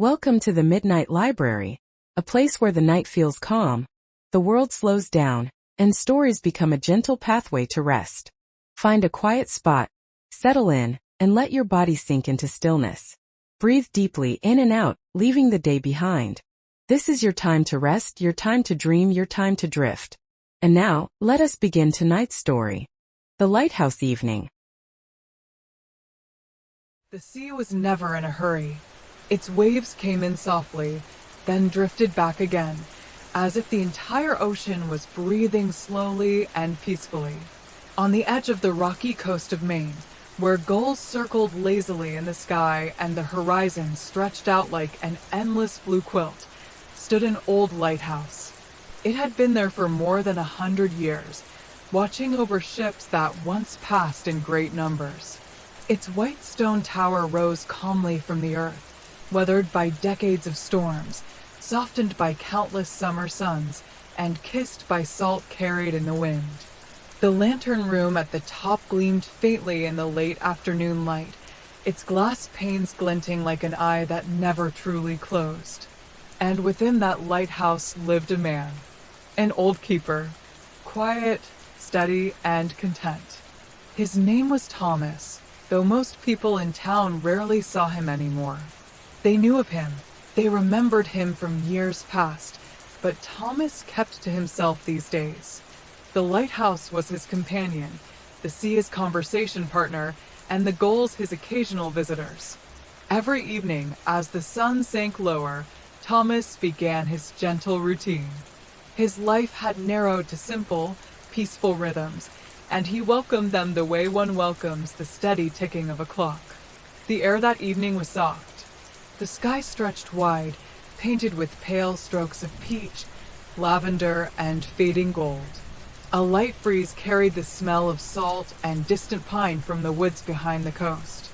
Welcome to the Midnight Library, a place where the night feels calm, the world slows down, and stories become a gentle pathway to rest. Find a quiet spot, settle in, and let your body sink into stillness. Breathe deeply in and out, leaving the day behind. This is your time to rest, your time to dream, your time to drift. And now, let us begin tonight's story. The Lighthouse Evening. The sea was never in a hurry. Its waves came in softly, then drifted back again, as if the entire ocean was breathing slowly and peacefully. On the edge of the rocky coast of Maine, where gulls circled lazily in the sky and the horizon stretched out like an endless blue quilt, stood an old lighthouse. It had been there for more than 100 years, watching over ships that once passed in great numbers. Its white stone tower rose calmly from the earth, weathered by decades of storms, softened by countless summer suns, and kissed by salt carried in the wind. The lantern room at the top gleamed faintly in the late afternoon light, its glass panes glinting like an eye that never truly closed. And within that lighthouse lived a man, an old keeper, quiet, steady, and content. His name was Thomas, though most people in town rarely saw him anymore. They knew of him, they remembered him from years past, but Thomas kept to himself these days. The lighthouse was his companion, the sea his conversation partner, and the gulls his occasional visitors. Every evening, as the sun sank lower, Thomas began his gentle routine. His life had narrowed to simple, peaceful rhythms, and he welcomed them the way one welcomes the steady ticking of a clock. The air that evening was soft. The sky stretched wide, painted with pale strokes of peach, lavender, and fading gold. A light breeze carried the smell of salt and distant pine from the woods behind the coast.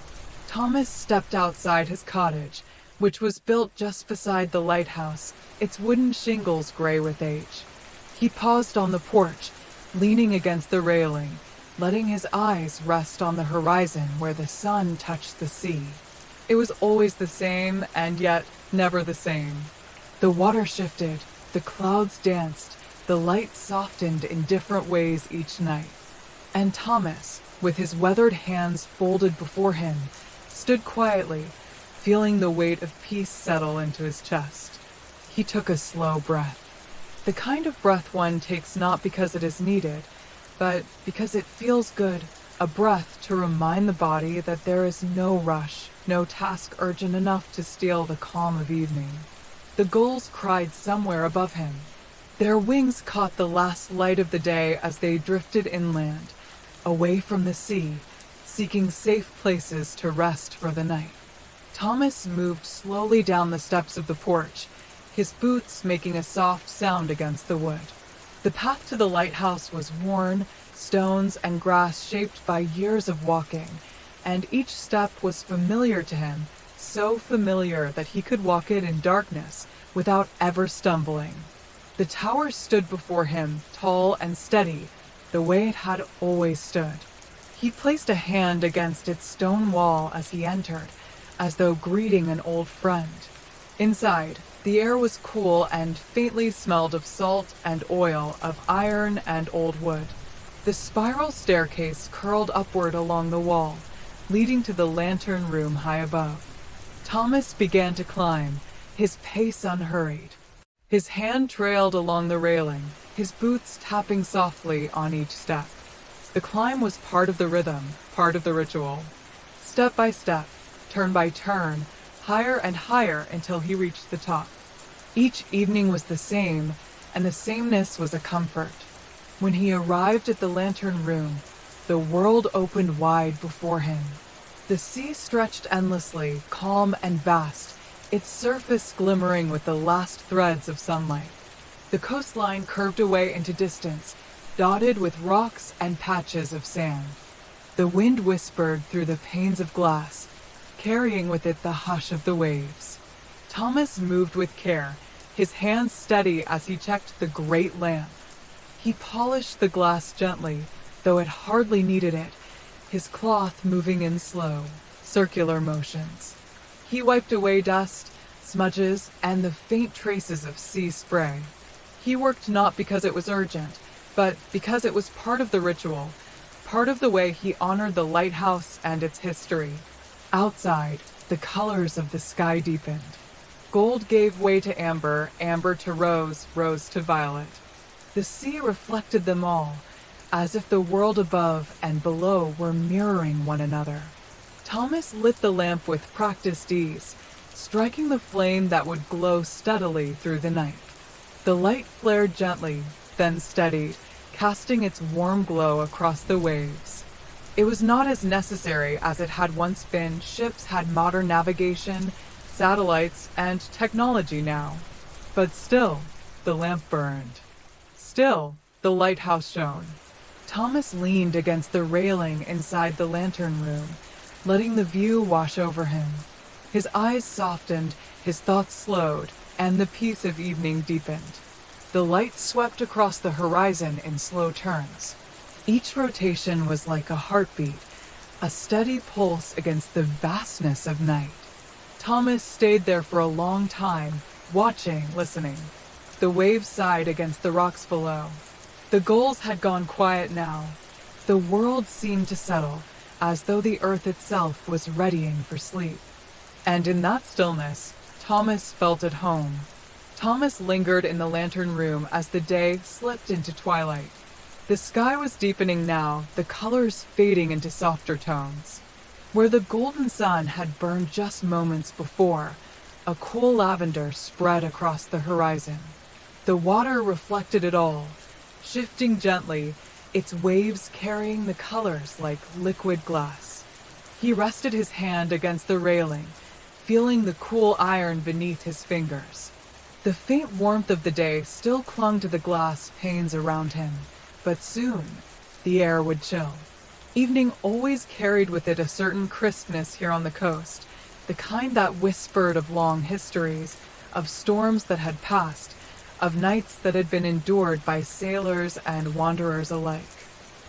Thomas stepped outside his cottage, which was built just beside the lighthouse, its wooden shingles gray with age. He paused on the porch, leaning against the railing, letting his eyes rest on the horizon where the sun touched the sea. It was always the same, and yet never the same. The water shifted, the clouds danced, the light softened in different ways each night. And Thomas, with his weathered hands folded before him, stood quietly, feeling the weight of peace settle into his chest. He took a slow breath. The kind of breath one takes not because it is needed, but because it feels good, a breath to remind the body that there is no rush, no task urgent enough to steal the calm of evening. The gulls cried somewhere above him. Their wings caught the last light of the day as they drifted inland, away from the sea, seeking safe places to rest for the night. Thomas moved slowly down the steps of the porch, his boots making a soft sound against the wood. The path to the lighthouse was worn, stones and grass shaped by years of walking, and each step was familiar to him, so familiar that he could walk it in darkness without ever stumbling. The tower stood before him, tall and steady, the way it had always stood. He placed a hand against its stone wall as he entered, as though greeting an old friend. Inside, the air was cool and faintly smelled of salt and oil, of iron and old wood. The spiral staircase curled upward along the wall, leading to the lantern room high above. Thomas began to climb, his pace unhurried. His hand trailed along the railing, his boots tapping softly on each step. The climb was part of the rhythm, part of the ritual. Step by step, turn by turn, higher and higher until he reached the top. Each evening was the same, and the sameness was a comfort. When he arrived at the lantern room, the world opened wide before him. The sea stretched endlessly, calm and vast, its surface glimmering with the last threads of sunlight. The coastline curved away into distance, dotted with rocks and patches of sand. The wind whispered through the panes of glass, carrying with it the hush of the waves. Thomas moved with care, his hands steady as he checked the great lamp. He polished the glass gently, though it hardly needed it, his cloth moving in slow, circular motions. He wiped away dust, smudges, and the faint traces of sea spray. He worked not because it was urgent, but because it was part of the ritual, part of the way he honored the lighthouse and its history. Outside, the colors of the sky deepened. Gold gave way to amber, amber to rose, rose to violet. The sea reflected them all, as if the world above and below were mirroring one another. Thomas lit the lamp with practiced ease, striking the flame that would glow steadily through the night. The light flared gently, then steadied, casting its warm glow across the waves. It was not as necessary as it had once been. Ships had modern navigation, satellites, and technology now. But still, the lamp burned. Still, the lighthouse shone. Thomas leaned against the railing inside the lantern room, letting the view wash over him. His eyes softened, his thoughts slowed, and the peace of evening deepened. The light swept across the horizon in slow turns. Each rotation was like a heartbeat, a steady pulse against the vastness of night. Thomas stayed there for a long time, watching, listening. The waves sighed against the rocks below. The gulls had gone quiet now. The world seemed to settle, as though the earth itself was readying for sleep. And in that stillness, Thomas felt at home. Thomas lingered in the lantern room as the day slipped into twilight. The sky was deepening now, the colors fading into softer tones. Where the golden sun had burned just moments before, a cool lavender spread across the horizon. The water reflected it all, shifting gently, its waves carrying the colors like liquid glass. He rested his hand against the railing, feeling the cool iron beneath his fingers. The faint warmth of the day still clung to the glass panes around him, but soon the air would chill. Evening always carried with it a certain crispness here on the coast, the kind that whispered of long histories, of storms that had passed, of nights that had been endured by sailors and wanderers alike.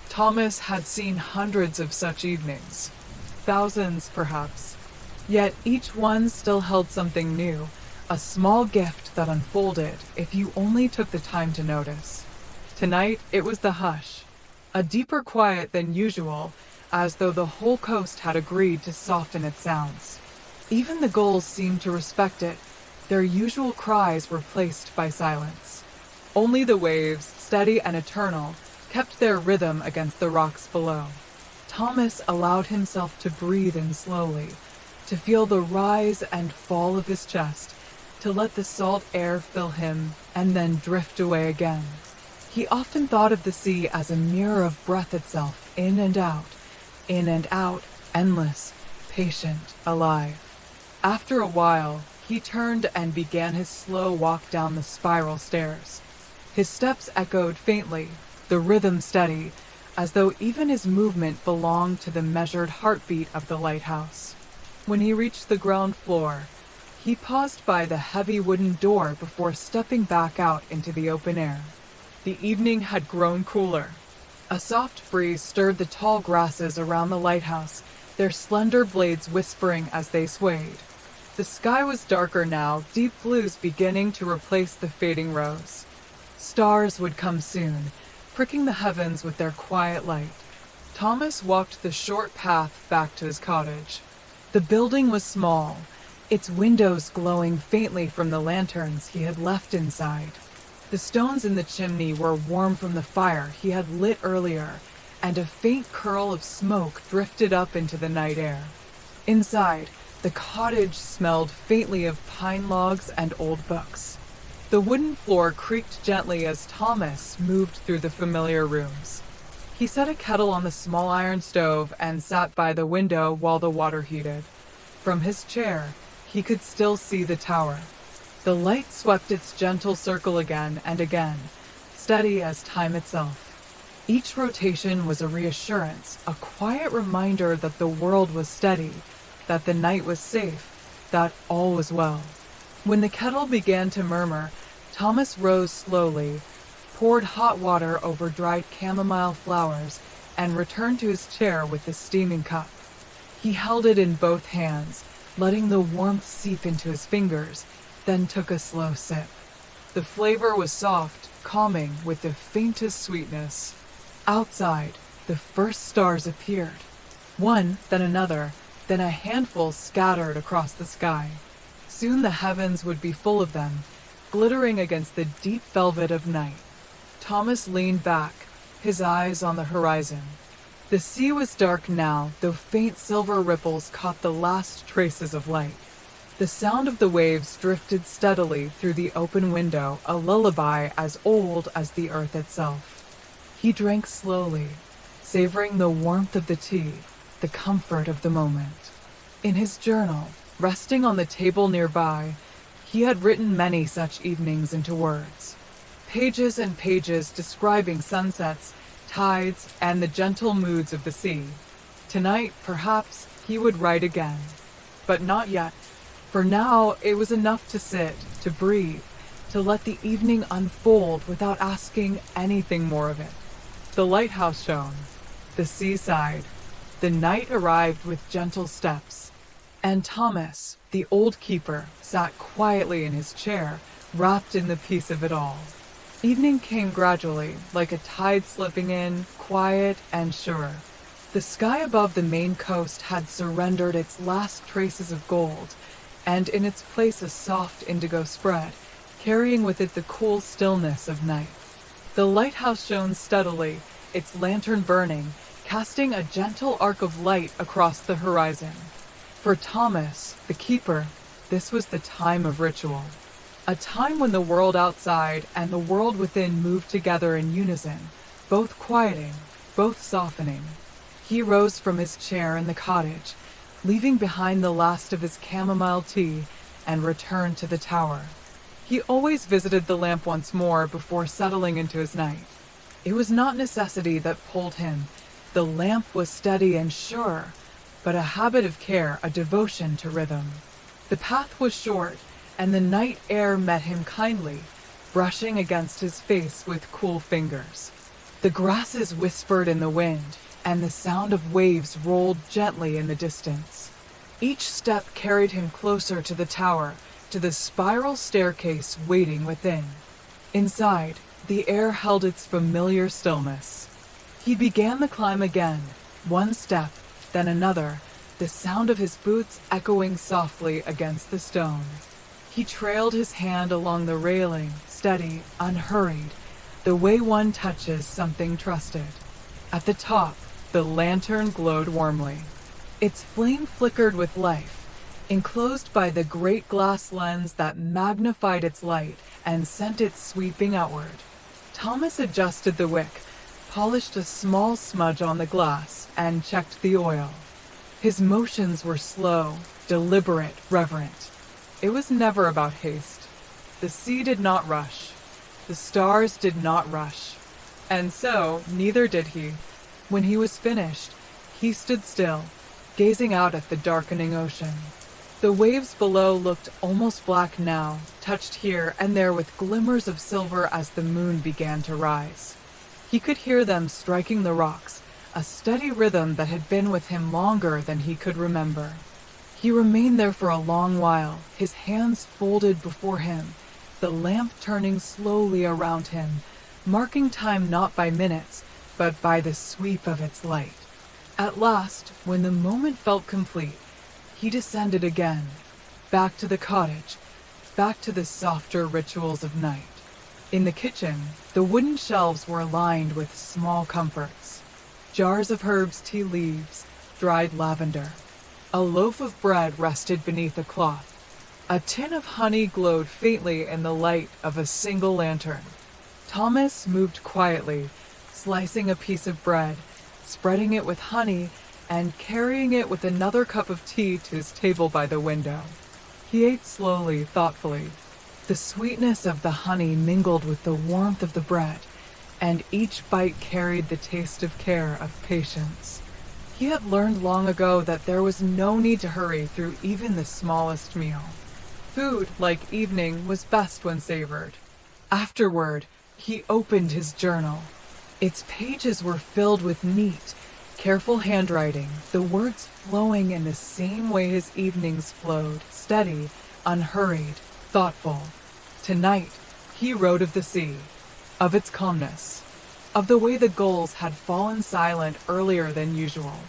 Thomas had seen hundreds of such evenings, thousands perhaps, yet each one still held something new, a small gift that unfolded if you only took the time to notice. Tonight it was the hush, a deeper quiet than usual, as though the whole coast had agreed to soften its sounds. Even the gulls seemed to respect it. Their usual cries were placed by silence. Only the waves, steady and eternal, kept their rhythm against the rocks below. Thomas allowed himself to breathe in slowly, to feel the rise and fall of his chest, to let the salt air fill him and then drift away again. He often thought of the sea as a mirror of breath itself, in and out, endless, patient, alive. After a while, he turned and began his slow walk down the spiral stairs. His steps echoed faintly, the rhythm steady, as though even his movement belonged to the measured heartbeat of the lighthouse. When he reached the ground floor, he paused by the heavy wooden door before stepping back out into the open air. The evening had grown cooler. A soft breeze stirred the tall grasses around the lighthouse, their slender blades whispering as they swayed. The sky was darker now, deep blues beginning to replace the fading rose. Stars would come soon, pricking the heavens with their quiet light. Thomas walked the short path back to his cottage. The building was small, its windows glowing faintly from the lanterns he had left inside. The stones in the chimney were warm from the fire he had lit earlier, and a faint curl of smoke drifted up into the night air. Inside, the cottage smelled faintly of pine logs and old books. The wooden floor creaked gently as Thomas moved through the familiar rooms. He set a kettle on the small iron stove and sat by the window while the water heated. From his chair, he could still see the tower. The light swept its gentle circle again and again, steady as time itself. Each rotation was a reassurance, a quiet reminder that the world was steady, that the night was safe, that all was well. When the kettle began to murmur, Thomas rose slowly, poured hot water over dried chamomile flowers, and returned to his chair with the steaming cup. He held it in both hands, letting the warmth seep into his fingers, then took a slow sip. The flavor was soft, calming, with the faintest sweetness. Outside, the first stars appeared. One, then another, then a handful scattered across the sky. Soon the heavens would be full of them, glittering against the deep velvet of night. Thomas leaned back, his eyes on the horizon. The sea was dark now, though faint silver ripples caught the last traces of light. The sound of the waves drifted steadily through the open window, a lullaby as old as the earth itself. He drank slowly, savoring the warmth of the tea, the comfort of the moment. In his journal, resting on the table nearby, he had written many such evenings into words. Pages and pages describing sunsets, tides, and the gentle moods of the sea. Tonight, perhaps, he would write again. But not yet. For now, it was enough to sit, to breathe, to let the evening unfold without asking anything more of it. The lighthouse shone, the seaside. The night arrived with gentle steps, and Thomas, the old keeper, sat quietly in his chair, wrapped in the peace of it all. Evening came gradually, like a tide slipping in, quiet and sure. The sky above the main coast had surrendered its last traces of gold, and in its place a soft indigo spread, carrying with it the cool stillness of night. The lighthouse shone steadily, its lantern burning, casting a gentle arc of light across the horizon. For Thomas, the keeper, this was the time of ritual. A time when the world outside and the world within moved together in unison, both quieting, both softening. He rose from his chair in the cottage, leaving behind the last of his chamomile tea, and returned to the tower. He always visited the lamp once more before settling into his night. It was not necessity that pulled him. The lamp was steady and sure, but a habit of care, a devotion to rhythm. The path was short, and the night air met him kindly, brushing against his face with cool fingers. The grasses whispered in the wind, and the sound of waves rolled gently in the distance. Each step carried him closer to the tower, to the spiral staircase waiting within. Inside, the air held its familiar stillness. He began the climb again, one step, then another, the sound of his boots echoing softly against the stone. He trailed his hand along the railing, steady, unhurried, the way one touches something trusted. At the top, the lantern glowed warmly. Its flame flickered with life, enclosed by the great glass lens that magnified its light and sent it sweeping outward. Thomas adjusted the wick, polished a small smudge on the glass, and checked the oil. His motions were slow, deliberate, reverent. It was never about haste. The sea did not rush. The stars did not rush. And so, neither did he. When he was finished, he stood still, gazing out at the darkening ocean. The waves below looked almost black now, touched here and there with glimmers of silver as the moon began to rise. He could hear them striking the rocks, a steady rhythm that had been with him longer than he could remember. He remained there for a long while, his hands folded before him, the lamp turning slowly around him, marking time not by minutes, but by the sweep of its light. At last, when the moment felt complete, he descended again, back to the cottage, back to the softer rituals of night. In the kitchen, the wooden shelves were lined with small comforts. Jars of herbs, tea leaves, dried lavender. A loaf of bread rested beneath a cloth. A tin of honey glowed faintly in the light of a single lantern. Thomas moved quietly, slicing a piece of bread, spreading it with honey, and carrying it with another cup of tea to his table by the window. He ate slowly, thoughtfully. The sweetness of the honey mingled with the warmth of the bread, and each bite carried the taste of care, of patience. He had learned long ago that there was no need to hurry through even the smallest meal. Food, like evening, was best when savored. Afterward, he opened his journal. Its pages were filled with neat, Careful handwriting, the words flowing in the same way his evenings flowed, steady, unhurried, thoughtful. Tonight, he wrote of the sea, of its calmness, of the way the gulls had fallen silent earlier than usual,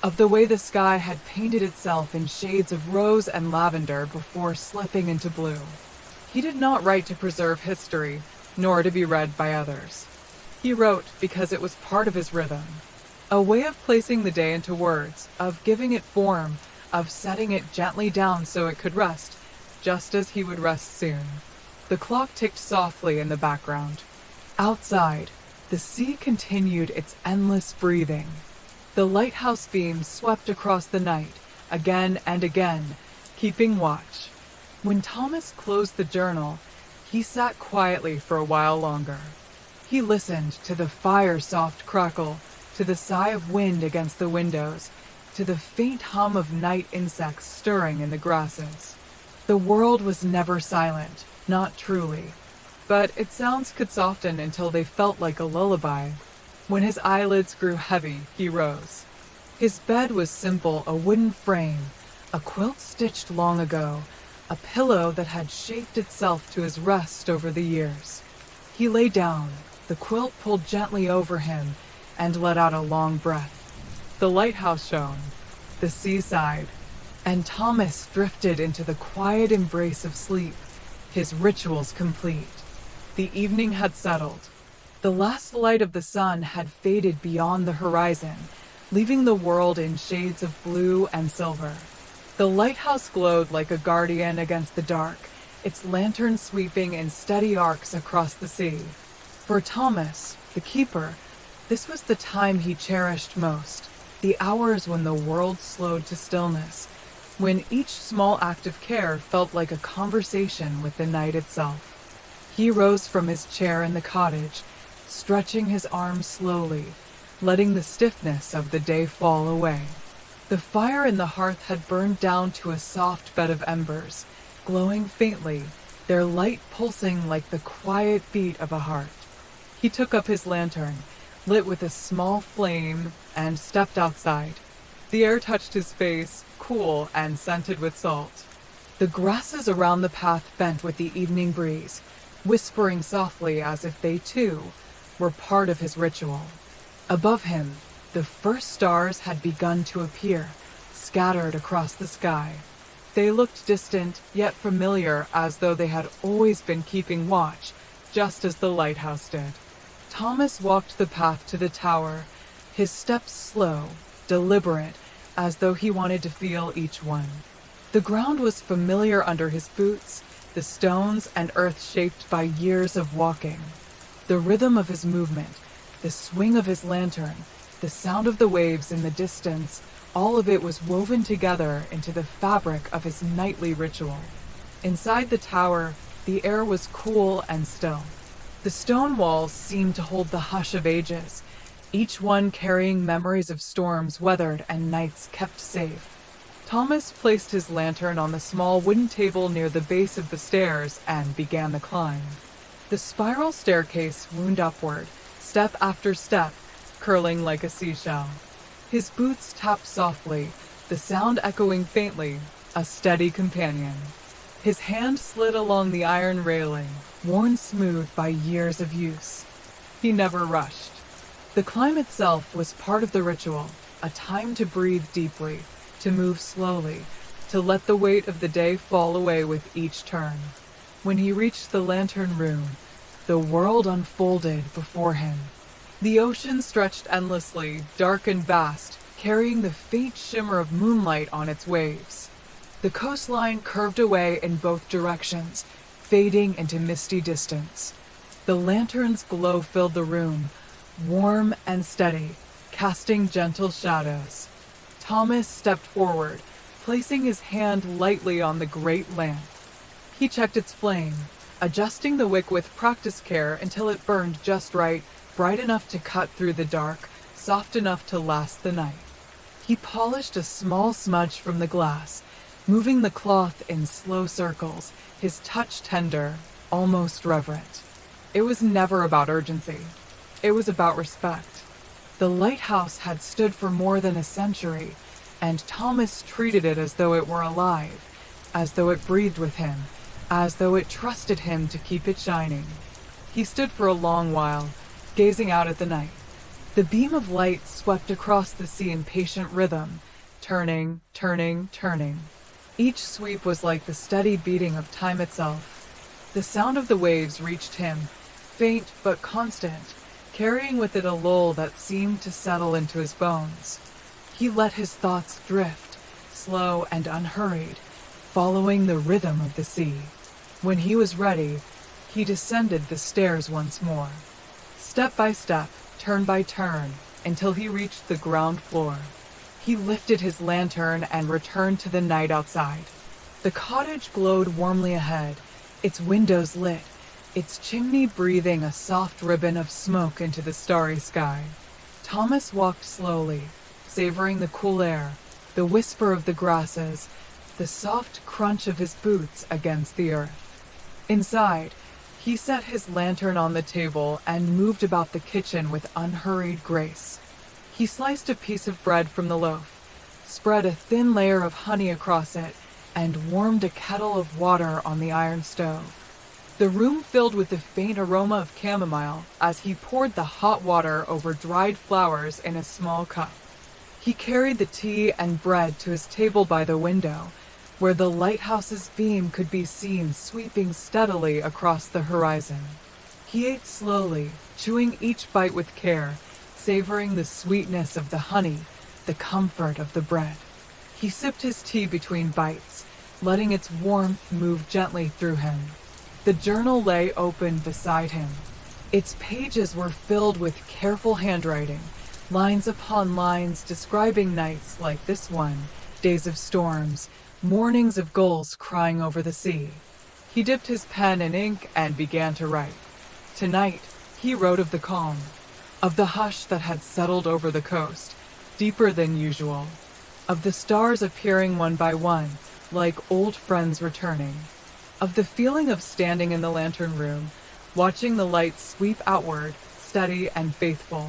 of the way the sky had painted itself in shades of rose and lavender before slipping into blue. He did not write to preserve history, nor to be read by others. He wrote because it was part of his rhythm, a way of placing the day into words, of giving it form, of setting it gently down so it could rest, just as he would rest soon. The clock ticked softly in the background. Outside, the sea continued its endless breathing. The lighthouse beams swept across the night, again and again, keeping watch. When Thomas closed the journal, he sat quietly for a while longer. He listened to the fire's soft crackle, to the sigh of wind against the windows, to the faint hum of night insects stirring in the grasses. The world was never silent, not truly, but its sounds could soften until they felt like a lullaby. When his eyelids grew heavy, he rose. His bed was simple, a wooden frame, a quilt stitched long ago, a pillow that had shaped itself to his rest over the years. He lay down, the quilt pulled gently over him, and let out a long breath. The lighthouse shone, the sea sighed, and Thomas drifted into the quiet embrace of sleep, his rituals complete. The evening had settled. The last light of the sun had faded beyond the horizon, leaving the world in shades of blue and silver. The lighthouse glowed like a guardian against the dark, its lantern sweeping in steady arcs across the sea. For Thomas, the keeper, this was the time he cherished most, the hours when the world slowed to stillness, when each small act of care felt like a conversation with the night itself. He rose from his chair in the cottage, stretching his arms slowly, letting the stiffness of the day fall away. The fire in the hearth had burned down to a soft bed of embers, glowing faintly, their light pulsing like the quiet beat of a heart. He took up his lantern, lit with a small flame, and stepped outside. The air touched his face, cool and scented with salt. The grasses around the path bent with the evening breeze, whispering softly as if they, too, were part of his ritual. Above him, the first stars had begun to appear, scattered across the sky. They looked distant, yet familiar, as though they had always been keeping watch, just as the lighthouse did. Thomas walked the path to the tower, his steps slow, deliberate, as though he wanted to feel each one. The ground was familiar under his boots, the stones and earth shaped by years of walking. The rhythm of his movement, the swing of his lantern, the sound of the waves in the distance, all of it was woven together into the fabric of his nightly ritual. Inside the tower, the air was cool and still. The stone walls seemed to hold the hush of ages, each one carrying memories of storms weathered and nights kept safe. Thomas placed his lantern on the small wooden table near the base of the stairs and began the climb. The spiral staircase wound upward, step after step, curling like a seashell. His boots tapped softly, the sound echoing faintly, a steady companion. His hand slid along the iron railing, worn smooth by years of use. He never rushed. The climb itself was part of the ritual, a time to breathe deeply, to move slowly, to let the weight of the day fall away with each turn. When he reached the lantern room, the world unfolded before him. The ocean stretched endlessly, dark and vast, carrying the faint shimmer of moonlight on its waves. The coastline curved away in both directions, fading into misty distance. The lantern's glow filled the room, warm and steady, casting gentle shadows. Thomas stepped forward, placing his hand lightly on the great lamp. He checked its flame, adjusting the wick with practiced care until it burned just right, bright enough to cut through the dark, soft enough to last the night. He polished a small smudge from the glass, moving the cloth in slow circles, his touch tender, almost reverent. It was never about urgency. It was about respect. The lighthouse had stood for more than a century, and Thomas treated it as though it were alive, as though it breathed with him, as though it trusted him to keep it shining. He stood for a long while, gazing out at the night. The beam of light swept across the sea in patient rhythm, turning, turning, turning. Each sweep was like the steady beating of time itself. The sound of the waves reached him, faint but constant, carrying with it a lull that seemed to settle into his bones. He let his thoughts drift, slow and unhurried, following the rhythm of the sea. When he was ready, he descended the stairs once more, step by step, turn by turn, until he reached the ground floor. He lifted his lantern and returned to the night outside. The cottage glowed warmly ahead, its windows lit, its chimney breathing a soft ribbon of smoke into the starry sky. Thomas walked slowly, savoring the cool air, the whisper of the grasses, the soft crunch of his boots against the earth. Inside, he set his lantern on the table and moved about the kitchen with unhurried grace. He sliced a piece of bread from the loaf, spread a thin layer of honey across it, and warmed a kettle of water on the iron stove. The room filled with the faint aroma of chamomile as he poured the hot water over dried flowers in a small cup. He carried the tea and bread to his table by the window, where the lighthouse's beam could be seen sweeping steadily across the horizon. He ate slowly, chewing each bite with care, savoring the sweetness of the honey, the comfort of the bread. He sipped his tea between bites, letting its warmth move gently through him. The journal lay open beside him. Its pages were filled with careful handwriting, lines upon lines describing nights like this one, days of storms, mornings of gulls crying over the sea. He dipped his pen in ink and began to write. Tonight, he wrote of the calm, of the hush that had settled over the coast, deeper than usual, of the stars appearing one by one, like old friends returning, of the feeling of standing in the lantern room, watching the light sweep outward, steady and faithful.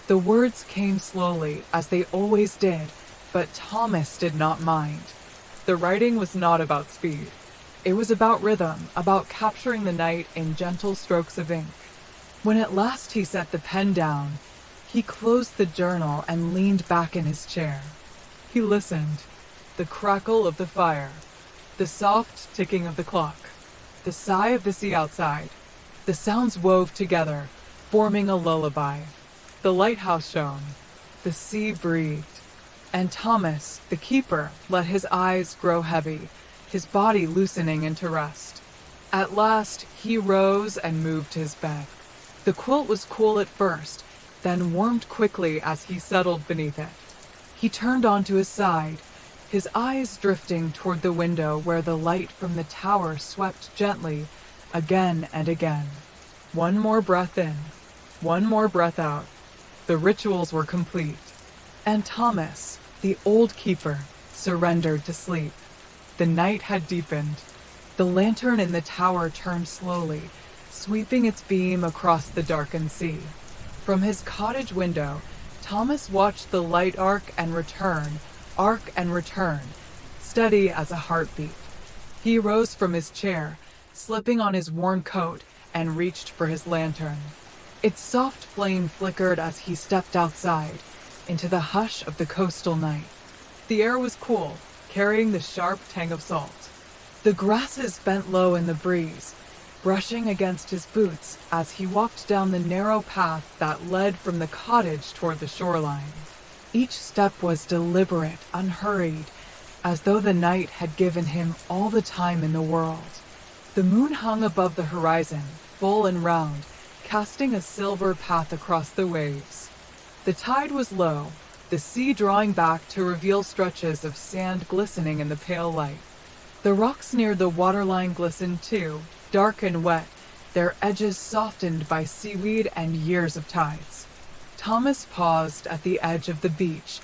The words came slowly, as they always did, but Thomas did not mind. The writing was not about speed. It was about rhythm, about capturing the night in gentle strokes of ink. When at last he set the pen down, he closed the journal and leaned back in his chair. He listened. The crackle of the fire, the soft ticking of the clock, the sigh of the sea outside. The sounds wove together, forming a lullaby. The lighthouse shone. The sea breathed. And Thomas, the keeper, let his eyes grow heavy, his body loosening into rest. At last, he rose and moved to his bed. The quilt was cool at first, then warmed quickly as he settled beneath it. He turned onto his side, his eyes drifting toward the window where the light from the tower swept gently, again and again. One more breath in, one more breath out. The rituals were complete. And Thomas, the old keeper, surrendered to sleep. The night had deepened. The lantern in the tower turned slowly, sweeping its beam across the darkened sea. From his cottage window, Thomas watched the light arc and return, steady as a heartbeat. He rose from his chair, slipping on his worn coat, and reached for his lantern. Its soft flame flickered as he stepped outside, into the hush of the coastal night. The air was cool, carrying the sharp tang of salt. The grasses bent low in the breeze, brushing against his boots as he walked down the narrow path that led from the cottage toward the shoreline. Each step was deliberate, unhurried, as though the night had given him all the time in the world. The moon hung above the horizon, full and round, casting a silver path across the waves. The tide was low, the sea drawing back to reveal stretches of sand glistening in the pale light. The rocks near the waterline glistened too, dark and wet, their edges softened by seaweed and years of tides. Thomas paused at the edge of the beach,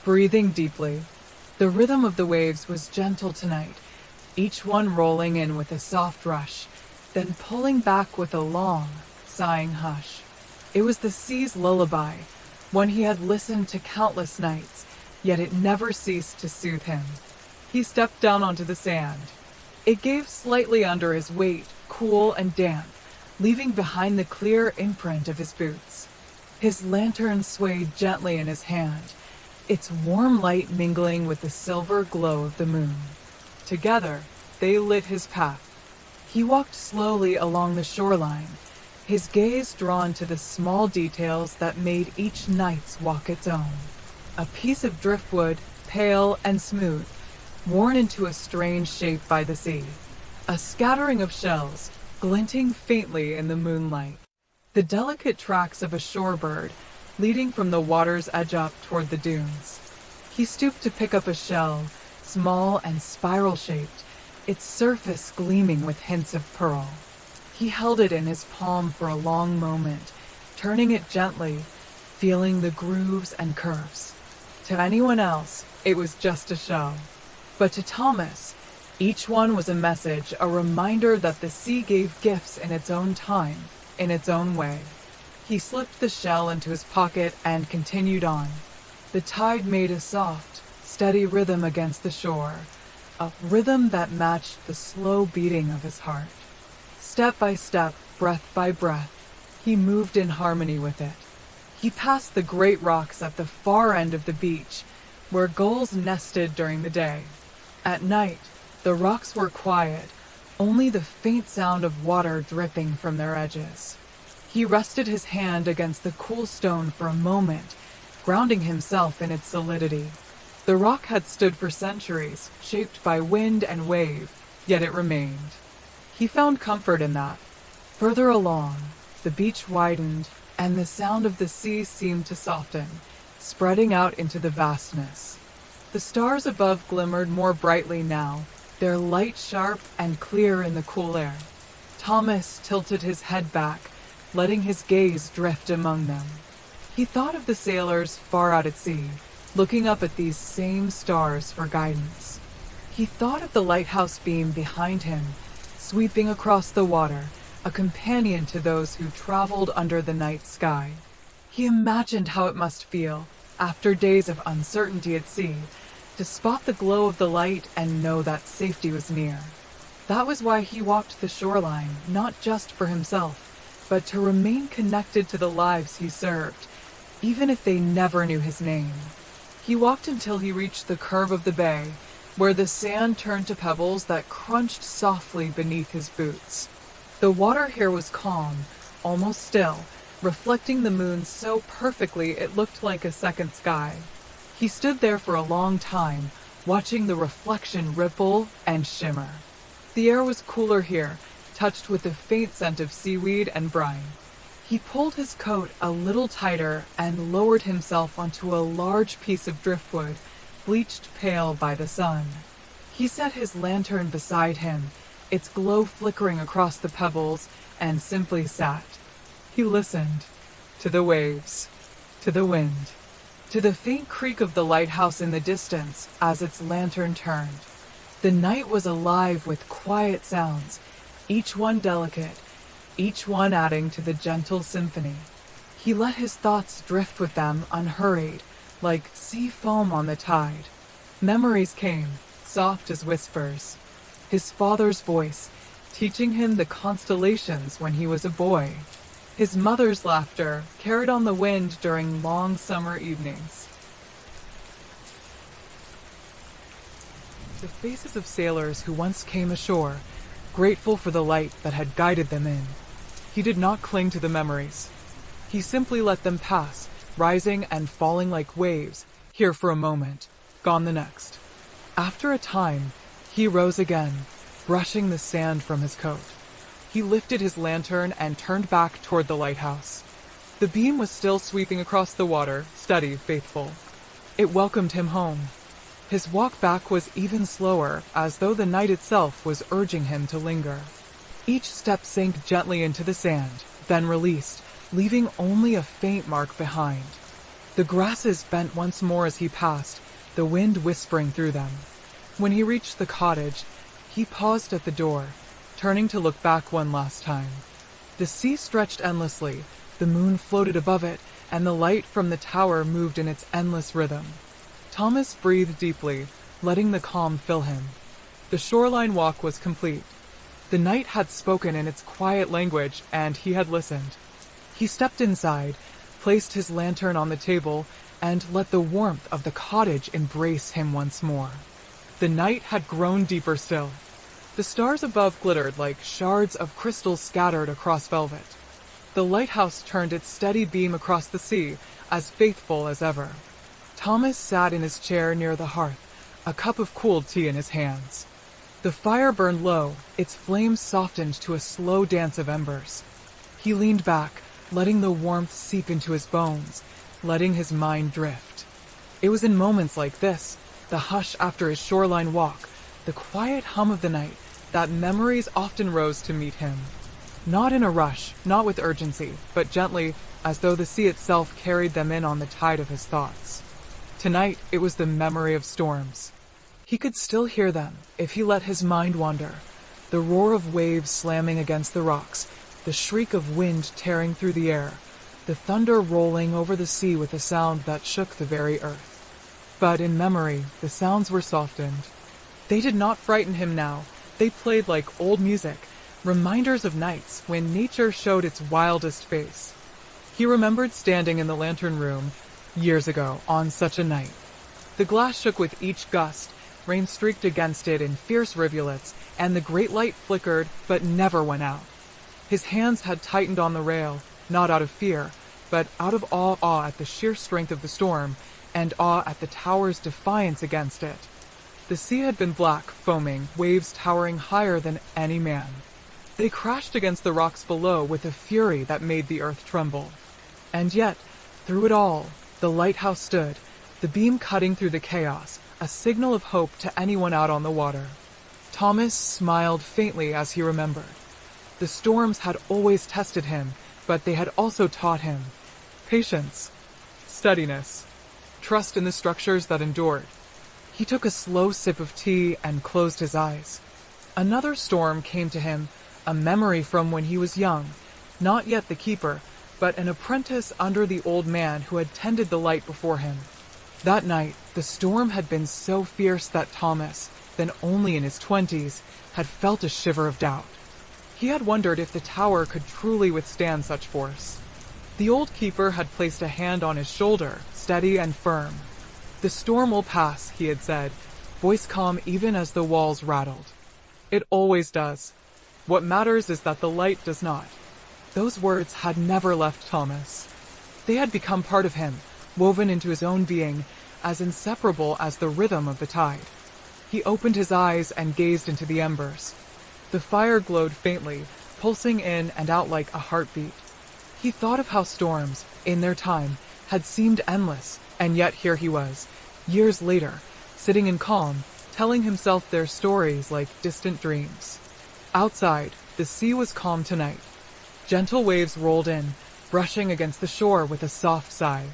breathing deeply. The rhythm of the waves was gentle tonight, each one rolling in with a soft rush, then pulling back with a long, sighing hush. It was the sea's lullaby, one he had listened to countless nights, yet it never ceased to soothe him. He stepped down onto the sand. It gave slightly under his weight, cool and damp, leaving behind the clear imprint of his boots. His lantern swayed gently in his hand, its warm light mingling with the silver glow of the moon. Together, they lit his path. He walked slowly along the shoreline, his gaze drawn to the small details that made each night's walk its own. A piece of driftwood, pale and smooth, worn into a strange shape by the sea. A scattering of shells, glinting faintly in the moonlight. The delicate tracks of a shorebird, leading from the water's edge up toward the dunes. He stooped to pick up a shell, small and spiral-shaped, its surface gleaming with hints of pearl. He held it in his palm for a long moment, turning it gently, feeling the grooves and curves. To anyone else, it was just a shell. But to Thomas, each one was a message, a reminder that the sea gave gifts in its own time, in its own way. He slipped the shell into his pocket and continued on. The tide made a soft, steady rhythm against the shore, a rhythm that matched the slow beating of his heart. Step by step, breath by breath, he moved in harmony with it. He passed the great rocks at the far end of the beach, where gulls nested during the day. At night, the rocks were quiet, only the faint sound of water dripping from their edges. He rested his hand against the cool stone for a moment, grounding himself in its solidity. The rock had stood for centuries, shaped by wind and wave, yet it remained. He found comfort in that. Further along, the beach widened, and the sound of the sea seemed to soften, spreading out into the vastness. The stars above glimmered more brightly now, their light sharp and clear in the cool air. Thomas tilted his head back, letting his gaze drift among them. He thought of the sailors far out at sea, looking up at these same stars for guidance. He thought of the lighthouse beam behind him, sweeping across the water, a companion to those who traveled under the night sky. He imagined how it must feel, after days of uncertainty at sea, to spot the glow of the light and know that safety was near. That was why he walked the shoreline, not just for himself, but to remain connected to the lives he served, even if they never knew his name. He walked until he reached the curve of the bay, where the sand turned to pebbles that crunched softly beneath his boots. The water here was calm, almost still, reflecting the moon so perfectly it looked like a second sky. He stood there for a long time, watching the reflection ripple and shimmer. The air was cooler here, touched with a faint scent of seaweed and brine. He pulled his coat a little tighter and lowered himself onto a large piece of driftwood, bleached pale by the sun. He set his lantern beside him, its glow flickering across the pebbles, and simply sat. He listened to the waves, to the wind, to the faint creak of the lighthouse in the distance as its lantern turned. The night was alive with quiet sounds, each one delicate, each one adding to the gentle symphony. He let his thoughts drift with them unhurried, like sea foam on the tide. Memories came, soft as whispers. His father's voice, teaching him the constellations when he was a boy. His mother's laughter, carried on the wind during long summer evenings. The faces of sailors who once came ashore, grateful for the light that had guided them in. He did not cling to the memories. He simply let them pass, rising and falling like waves, here for a moment, gone the next. After a time, he rose again, brushing the sand from his coat. He lifted his lantern and turned back toward the lighthouse. The beam was still sweeping across the water, steady, faithful. It welcomed him home. His walk back was even slower, as though the night itself was urging him to linger. Each step sank gently into the sand, then released, leaving only a faint mark behind. The grasses bent once more as he passed, the wind whispering through them. When he reached the cottage, he paused at the door, turning to look back one last time. The sea stretched endlessly, The moon floated above it, and the light from the tower moved in its endless rhythm. Thomas breathed deeply, letting the calm fill him. The shoreline walk was complete. The night had spoken in its quiet language, and he had listened. He stepped inside, placed his lantern on the table, and let the warmth of the cottage embrace him once more. The night had grown deeper still. The stars above glittered like shards of crystal scattered across velvet. The lighthouse turned its steady beam across the sea, as faithful as ever. Thomas sat in his chair near the hearth, a cup of cold tea in his hands. The fire burned low, its flames softened to a slow dance of embers. He leaned back, letting the warmth seep into his bones, letting his mind drift. It was in moments like this, the hush after his shoreline walk, the quiet hum of the night, that memories often rose to meet him. Not in a rush, not with urgency, but gently, as though the sea itself carried them in on the tide of his thoughts. Tonight, it was the memory of storms. He could still hear them, if he let his mind wander. The roar of waves slamming against the rocks, the shriek of wind tearing through the air, the thunder rolling over the sea with a sound that shook the very earth. But in memory, the sounds were softened. They did not frighten him now. They played like old music, reminders of nights when nature showed its wildest face. He remembered standing in the lantern room years ago on such a night. The glass shook with each gust, rain streaked against it in fierce rivulets, and the great light flickered but never went out. His hands had tightened on the rail, not out of fear, but out of awe at the sheer strength of the storm, and awe at the tower's defiance against it. The sea had been black, foaming, waves towering higher than any man. They crashed against the rocks below with a fury that made the earth tremble. And yet, through it all, the lighthouse stood, the beam cutting through the chaos, a signal of hope to anyone out on the water. Thomas smiled faintly as he remembered. The storms had always tested him, but they had also taught him patience, steadiness, trust in the structures that endured. He took a slow sip of tea and closed his eyes. Another storm came to him, a memory from when he was young, not yet the keeper, but an apprentice under the old man who had tended the light before him. That night, the storm had been so fierce that Thomas, then only in his 20s, had felt a shiver of doubt. He had wondered if the tower could truly withstand such force. The old keeper had placed a hand on his shoulder, steady and firm. "The storm will pass," he had said, voice calm even as the walls rattled. "It always does. What matters is that the light does not." Those words had never left Thomas. They had become part of him, woven into his own being, as inseparable as the rhythm of the tide. He opened his eyes and gazed into the embers. The fire glowed faintly, pulsing in and out like a heartbeat. He thought of how storms, in their time, had seemed endless, and yet here he was, years later, sitting in calm, telling himself their stories like distant dreams. Outside, the sea was calm tonight. Gentle waves rolled in, brushing against the shore with a soft sigh.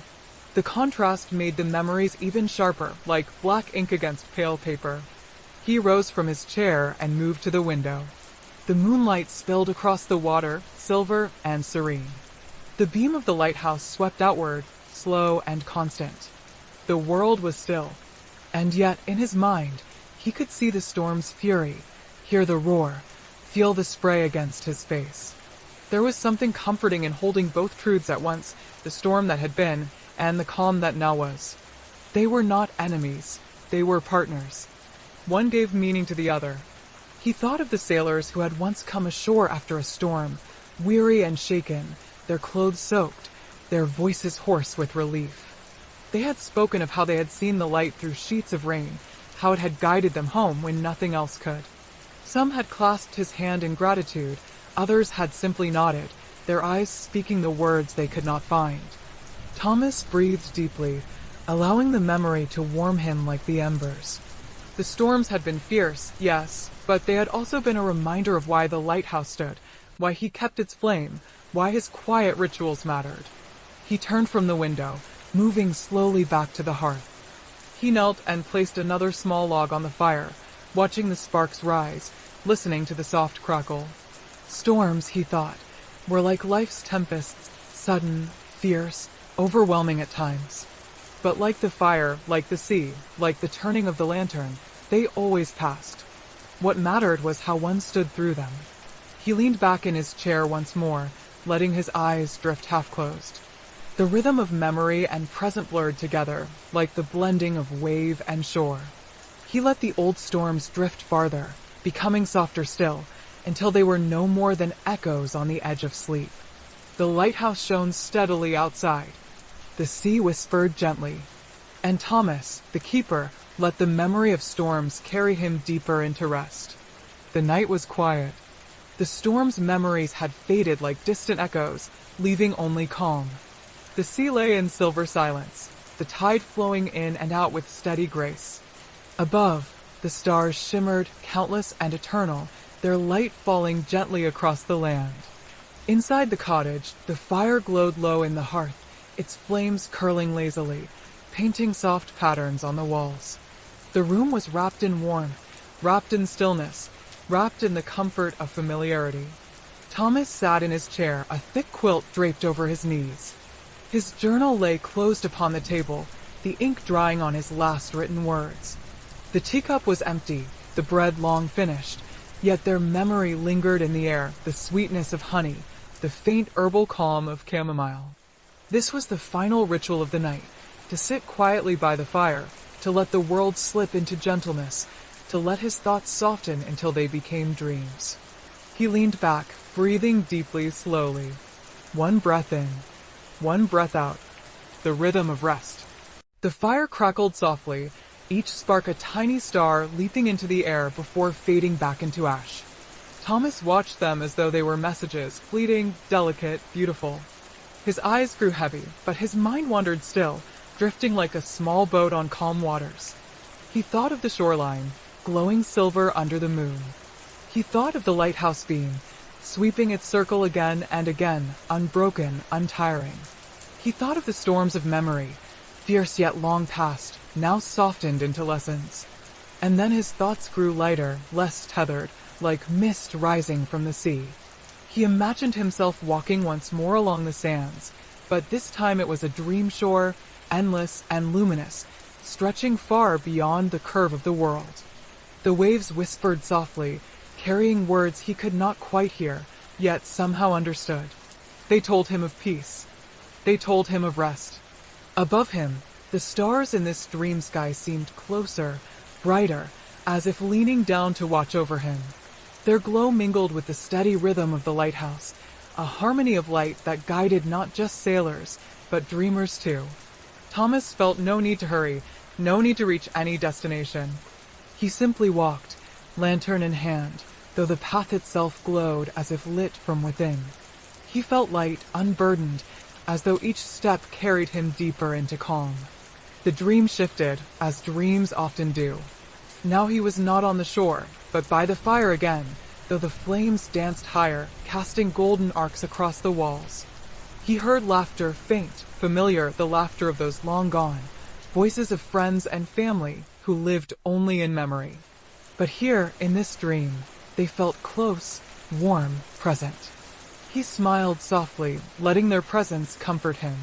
The contrast made the memories even sharper, like black ink against pale paper. He rose from his chair and moved to the window. The moonlight spilled across the water, silver and serene. The beam of the lighthouse swept outward, slow and constant. The world was still, and yet in his mind he could see the storm's fury, hear the roar, feel the spray against his face. There was something comforting in holding both truths at once, the storm that had been and the calm that now was. They were not enemies, they were partners. One gave meaning to the other. He thought of the sailors who had once come ashore after a storm, weary and shaken, their clothes soaked, their voices hoarse with relief. They had spoken of how they had seen the light through sheets of rain, how it had guided them home when nothing else could. Some had clasped his hand in gratitude, others had simply nodded, their eyes speaking the words they could not find. Thomas breathed deeply, allowing the memory to warm him like the embers. The storms had been fierce, yes, but they had also been a reminder of why the lighthouse stood, why he kept its flame, why his quiet rituals mattered. He turned from the window, moving slowly back to the hearth. He knelt and placed another small log on the fire, watching the sparks rise, listening to the soft crackle. Storms, he thought, were like life's tempests, sudden, fierce, overwhelming at times. But like the fire, like the sea, like the turning of the lantern, they always passed. What mattered was how one stood through them. He leaned back in his chair once more, letting his eyes drift half-closed. The rhythm of memory and present blurred together, like the blending of wave and shore. He let the old storms drift farther, becoming softer still, until they were no more than echoes on the edge of sleep. The lighthouse shone steadily outside. The sea whispered gently. And Thomas, the keeper, let the memory of storms carry him deeper into rest. The night was quiet. The storm's memories had faded like distant echoes, leaving only calm. The sea lay in silver silence, the tide flowing in and out with steady grace. Above, the stars shimmered, countless and eternal, their light falling gently across the land. Inside the cottage, the fire glowed low in the hearth, its flames curling lazily, painting soft patterns on the walls. The room was wrapped in warmth, wrapped in stillness, wrapped in the comfort of familiarity. Thomas sat in his chair, a thick quilt draped over his knees. His journal lay closed upon the table, the ink drying on his last written words. The teacup was empty, the bread long finished, yet their memory lingered in the air, the sweetness of honey, the faint herbal calm of chamomile. This was the final ritual of the night, to sit quietly by the fire, to let the world slip into gentleness, to let his thoughts soften until they became dreams. He leaned back, breathing deeply, slowly. One breath in, one breath out, the rhythm of rest. The fire crackled softly, each spark a tiny star leaping into the air before fading back into ash. Thomas watched them as though they were messages, fleeting, delicate, beautiful. His eyes grew heavy, but his mind wandered still, drifting like a small boat on calm waters. He thought of the shoreline, glowing silver under the moon. He thought of the lighthouse beam, sweeping its circle again and again, unbroken, untiring. He thought of the storms of memory, fierce yet long past, now softened into lessons. And then his thoughts grew lighter, less tethered, like mist rising from the sea. He imagined himself walking once more along the sands, but this time it was a dream shore, endless and luminous, stretching far beyond the curve of the world. The waves whispered softly, carrying words he could not quite hear, yet somehow understood. They told him of peace. They told him of rest. Above him, the stars in this dream sky seemed closer, brighter, as if leaning down to watch over him. Their glow mingled with the steady rhythm of the lighthouse, a harmony of light that guided not just sailors, but dreamers too. Thomas felt no need to hurry, no need to reach any destination. He simply walked, lantern in hand, though the path itself glowed as if lit from within. He felt light, unburdened, as though each step carried him deeper into calm. The dream shifted, as dreams often do. Now he was not on the shore, but by the fire again, though the flames danced higher, casting golden arcs across the walls. He heard laughter, faint, familiar, the laughter of those long gone, voices of friends and family who lived only in memory. But here, in this dream, they felt close, warm, present. He smiled softly, letting their presence comfort him.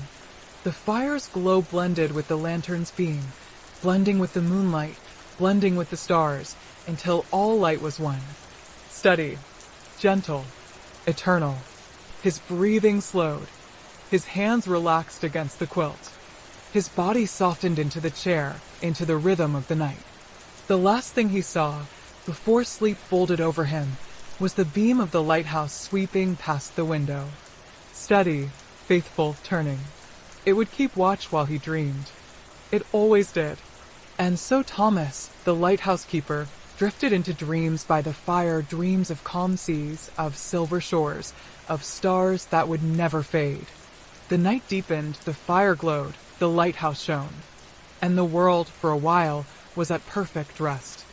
The fire's glow blended with the lantern's beam, blending with the moonlight, blending with the stars, until all light was one. Steady, gentle, eternal. His breathing slowed. His hands relaxed against the quilt. His body softened into the chair, into the rhythm of the night. The last thing he saw, before sleep folded over him, was the beam of the lighthouse sweeping past the window. Steady, faithful, turning. It would keep watch while he dreamed. It always did. And so Thomas, the lighthouse keeper, drifted into dreams by the fire, dreams of calm seas, of silver shores, of stars that would never fade. The night deepened, the fire glowed, the lighthouse shone. And the world, for a while, was at perfect rest.